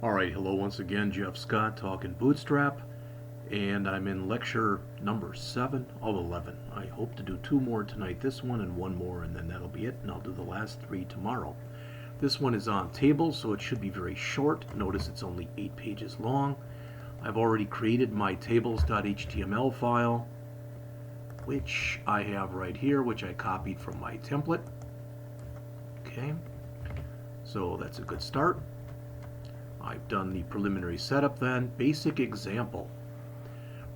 Alright, hello once again, Jeff Scott talking Bootstrap, and I'm in lecture number 7 of 11. I hope to do 2 more tonight, this one and 1 more, and then that'll be it, and I'll do the last 3 tomorrow. This one is on tables, so it should be very short. Notice it's only 8 pages long. I've already created my tables.html file, which I have right here, which I copied from my template. Okay, so that's a good start. I've done the preliminary setup then. Basic example.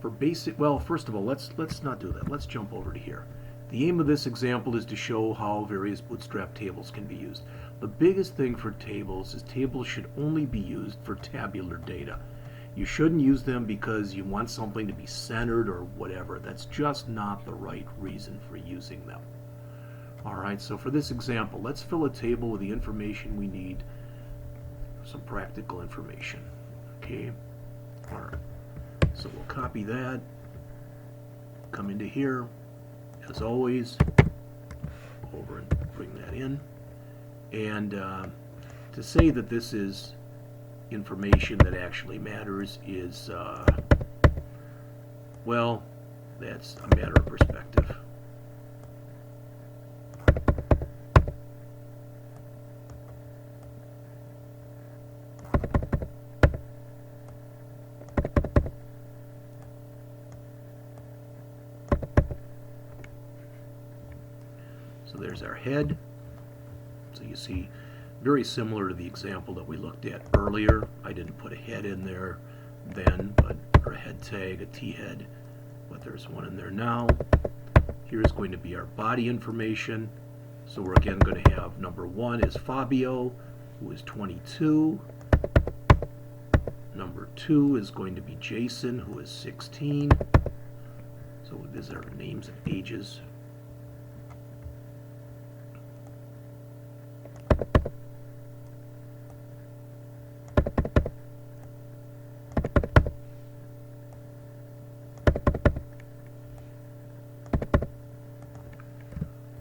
For basic, well, first of all, let's not do that. Let's jump over to here. The aim of this example is to show how various Bootstrap tables can be used. The biggest thing for tables is tables should only be used for tabular data. You shouldn't use them because you want something to be centered or whatever. That's just not the right reason for using them. Alright, so for this example, let's fill a table with the information we need, some practical information. Okay, alright, so we'll copy that, come into here, as always, over and bring that in, and to say that this is information that actually matters is, well, that's a matter of perspective. So there's our head. So you see, very similar to the example that we looked at earlier. I didn't put a head in there then, or a head tag, a T-head, but there's one in there now. Here's going to be our body information. So we're again going to have number 1 is Fabio, who is 22. Number 2 is going to be Jason, who is 16. So these are names and ages.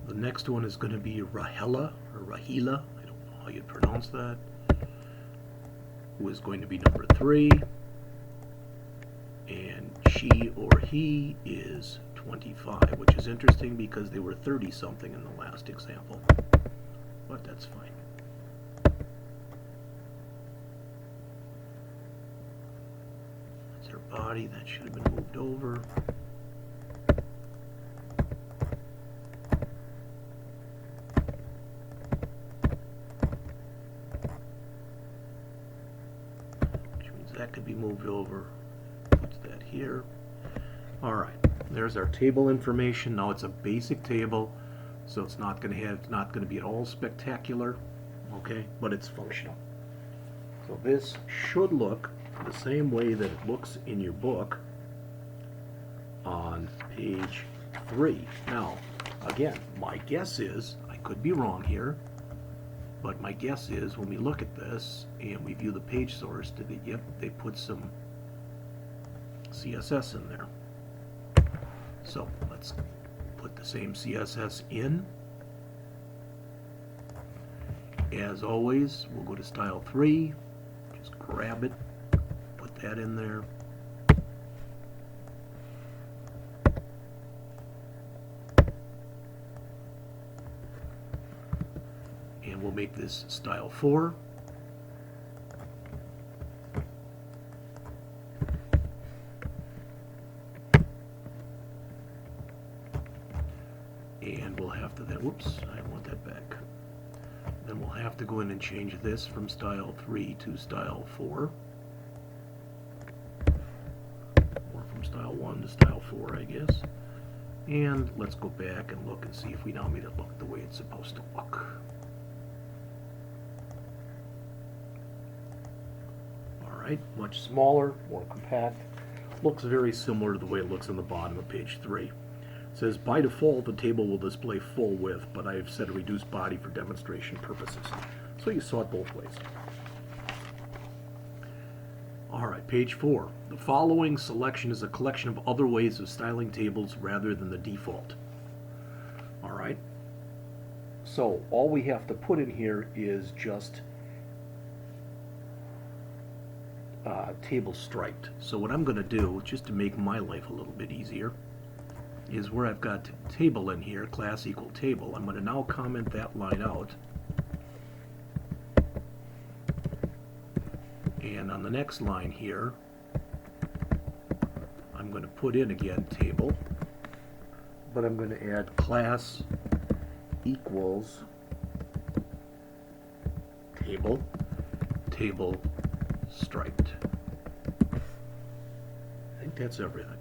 The next one is going to be Rahela, or Rahila, I don't know how you'd pronounce that, who is going to be number 3, and she or he is 25, which is interesting because they were 30-something in the last example, but that's fine. That's her body, that should have been moved over. That could be moved over. Puts that here. Alright, there's our table information. Now it's a basic table, so it's not going to be at all spectacular, okay, but it's functional. So this should look the same way that it looks in your book on page 3. Now, again, my guess is, I could be wrong here, but my guess is when we look at this and we view the page source, yep, they put some CSS in there. So let's put the same CSS in. As always, we'll go to style 3, just grab it, put that in there. And we'll make this style 4. And we'll have to then, whoops, I want that back. Then we'll have to go in and change this from style 3 to style 4. Or from style 1 to style 4, I guess. And let's go back and look and see if we now made it look the way it's supposed to look. Alright, much smaller, more compact. Looks very similar to the way it looks on the bottom of page 3. It says, by default, the table will display full width, but I have set a reduced body for demonstration purposes. So you saw it both ways. Alright, page 4. The following selection is a collection of other ways of styling tables rather than the default. Alright, so all we have to put in here is just table striped. So what I'm going to do, just to make my life a little bit easier, is where I've got table in here, class equal table, I'm going to now comment that line out. And on the next line here, I'm going to put in again table, but I'm going to add class equals table, table striped. I think that's everything.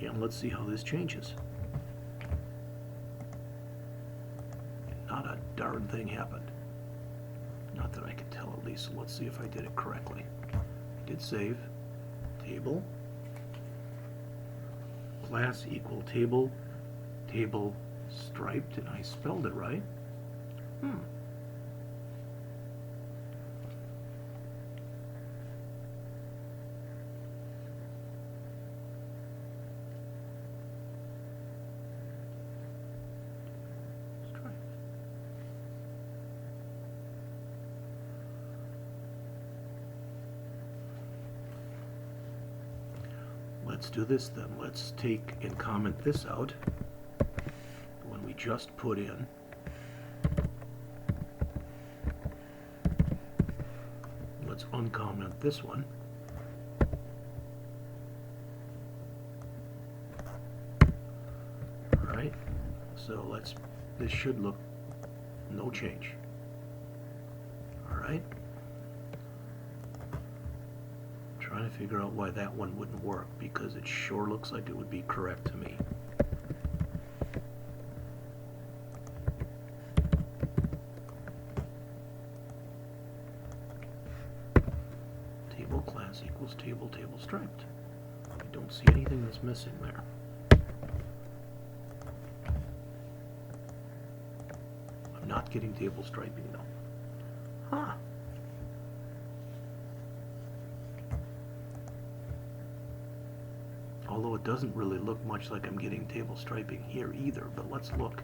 And let's see how this changes. Not a darn thing happened. Not that I can tell at least. So let's see if I did it correctly. I did save. Table. Class equal table. Table striped. And I spelled it right. Let's do this then. Let's take and comment this out when we just put in. Let's uncomment this one. Alright, so this should look no change. Alright. Trying to figure out why that one wouldn't work, because it sure looks like it would be correct to me. Table class equals table, table striped. I don't see anything that's missing there. I'm not getting table striping though. Huh. Although it doesn't really look much like I'm getting table striping here either, but let's look.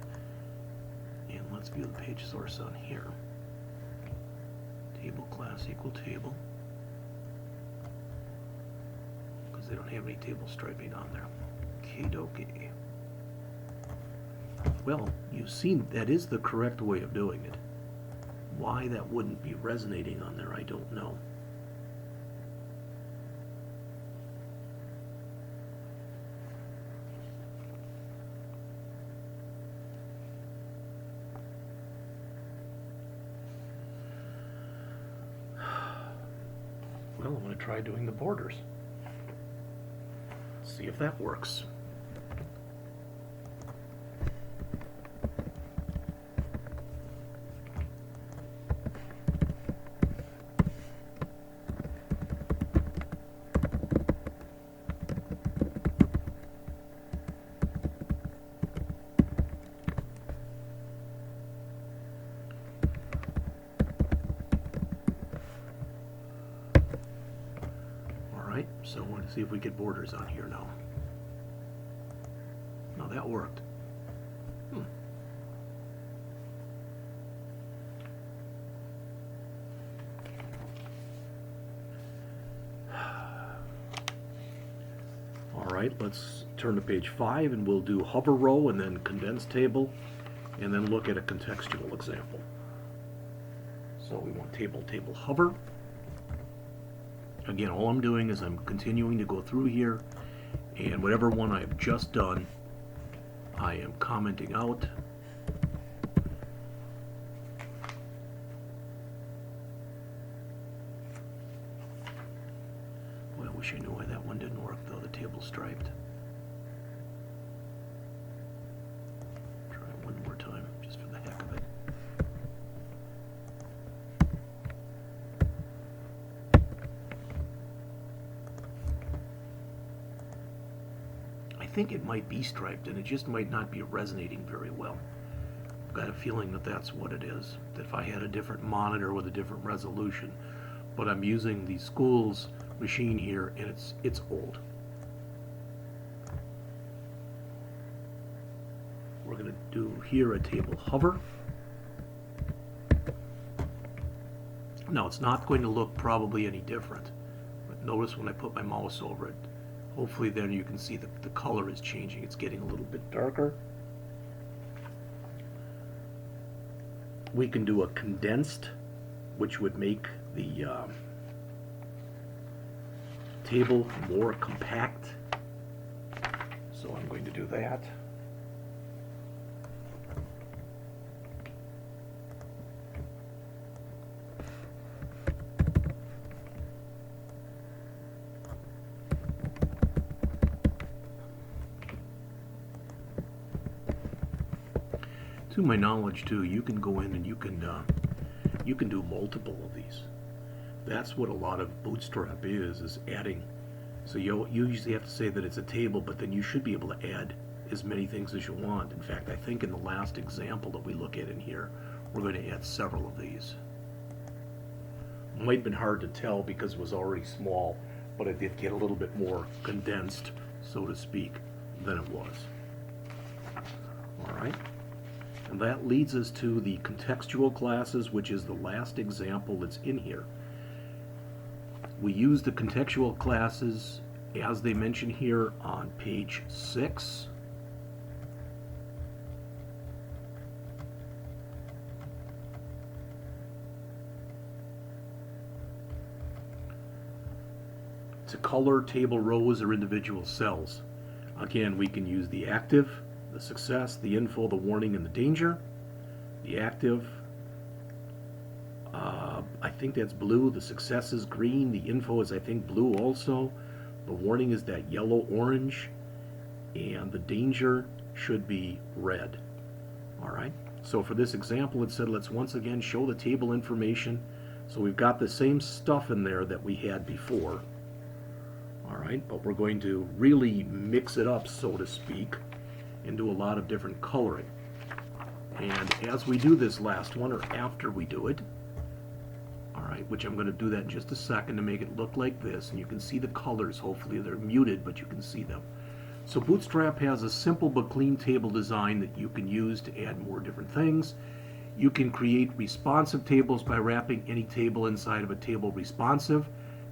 And let's view the page source on here. Table class equal table. Because they don't have any table striping on there. Okie-dokie. Well, you've seen that is the correct way of doing it. Why that wouldn't be resonating on there, I don't know. Well, I'm going to try doing the borders. See if that works. So I want to see if we get borders on here now. No, that worked. Alright, let's turn to page 5 and we'll do hover row and then condensed table and then look at a contextual example. So we want table, table, hover. Again, all I'm doing is I'm continuing to go through here, and whatever one I've just done, I am commenting out. Boy, I wish I knew why that one didn't work, though, the table striped. Try it one more time, just for the heck of it. I think it might be striped, and it just might not be resonating very well. I've got a feeling that that's what it is. That if I had a different monitor with a different resolution, but I'm using the school's machine here, and it's old. We're going to do here a table hover. Now it's not going to look probably any different Notice when I put my mouse over it, hopefully then you can see the color is changing. It's getting a little bit darker. We can do a condensed, which would make the table more compact. So I'm going to do that. To my knowledge, too, you can go in and you can do multiple of these. That's what a lot of Bootstrap is adding. So you usually have to say that it's a table, but then you should be able to add as many things as you want. In fact, I think in the last example that we look at in here, we're going to add several of these. It might have been hard to tell because it was already small, but it did get a little bit more condensed, so to speak, than it was. All right. And that leads us to the contextual classes, which is the last example that's in here. We use the contextual classes as they mention here on page 6. To color table rows or individual cells. Again, we can use the active, the success, the info, the warning, and the danger. The active, I think that's blue. The success is green. The info is, I think, blue also. The warning is that yellow-orange. And the danger should be red. All right. So for this example, it said, let's once again show the table information. So we've got the same stuff in there that we had before. All right. But we're going to really mix it up, so to speak, and do a lot of different coloring. And as we do this last one, or after we do it, all right, which I'm going to do that in just a second to make it look like this, and you can see the colors. Hopefully they're muted, but you can see them. So Bootstrap has a simple but clean table design that you can use to add more different things. You can create responsive tables by wrapping any table inside of a table responsive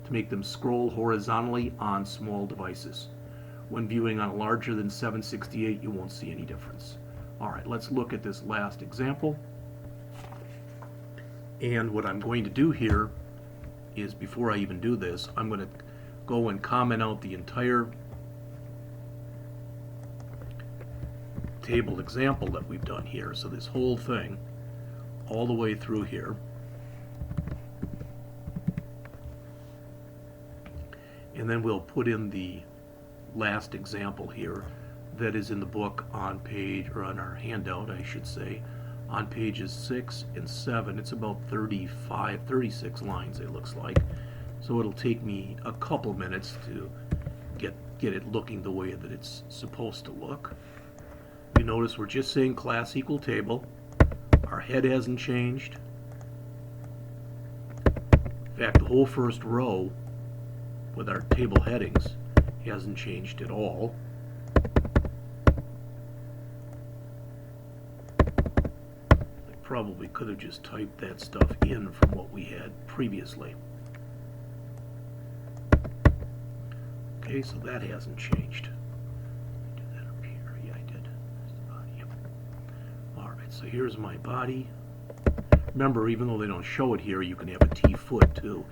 to make them scroll horizontally on small devices. When viewing on a larger than 768, you won't see any difference. All right, let's look at this last example. And what I'm going to do here is, before I even do this, I'm going to go and comment out the entire table example that we've done here. So this whole thing, all the way through here. And then we'll put in the last example here that is in the book on page, or on our handout I should say, on pages 6 and 7. It's about 36 lines, it looks like. So it'll take me a couple minutes to get it looking the way that it's supposed to look. You notice we're just saying class equal table. Our head hasn't changed. In fact, the whole first row with our table headings hasn't changed at all. I probably could have just typed that stuff in from what we had previously. Okay, so that hasn't changed. Do that up here. Yeah, I did. Yep. All right, so here's my body. Remember, even though they don't show it here, you can have a T foot too.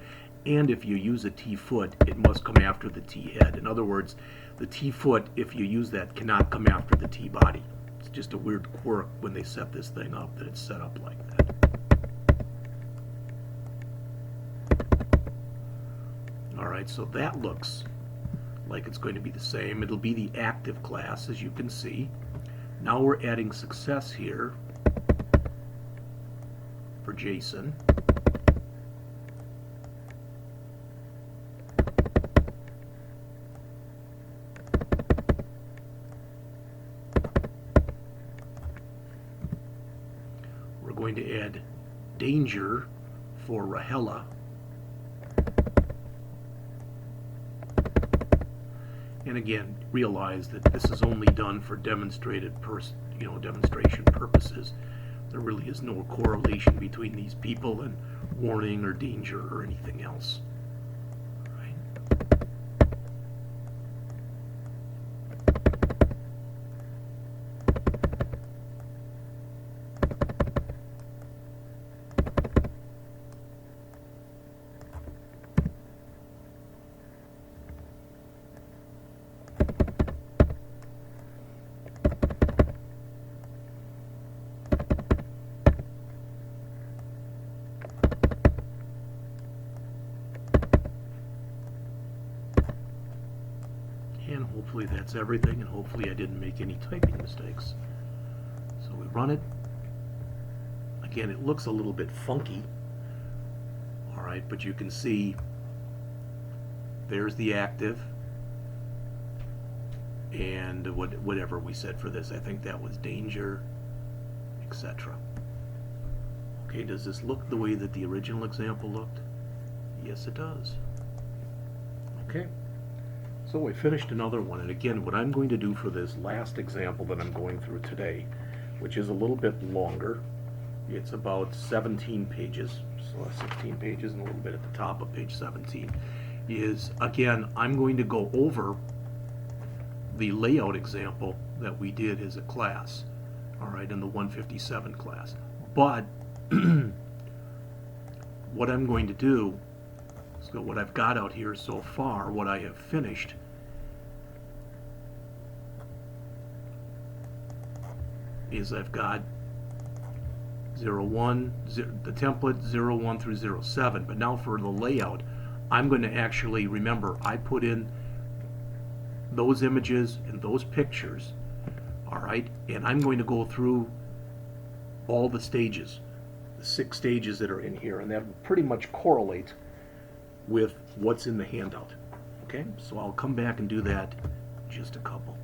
And if you use a T foot, it must come after the T head. In other words, the T foot, if you use that, cannot come after the T body. It's just a weird quirk when they set this thing up, that it's set up like that. All right, so that looks like it's going to be the same. It'll be the active class, as you can see. Now we're adding success here for Jason. We're going to add danger for Rahela. And again, realize that this is only done for demonstration purposes. There really is no correlation between these people and warning or danger or anything else. Right? Hopefully that's everything, and hopefully I didn't make any typing mistakes. So we run it. Again, it looks a little bit funky. All right, but you can see there's the active, and whatever we said for this. I think that was danger, etc. Okay, does this look the way that the original example looked? Yes, it does. Okay, so we finished another one, and again, what I'm going to do for this last example that I'm going through today, which is a little bit longer, it's about 17 pages, so 16 pages and a little bit at the top of page 17, is, again, I'm going to go over the layout example that we did as a class, all right, in the 157 class. But what I'm going to do, so what I've got out here so far, what I have finished, is I've got 01, the template 01 through 07, but now for the layout, I'm going to actually, remember, I put in those images and those pictures, all right, and I'm going to go through all the stages, the 6 stages that are in here, and that will pretty much correlate with what's in the handout. Okay, so I'll come back and do that in just a couple.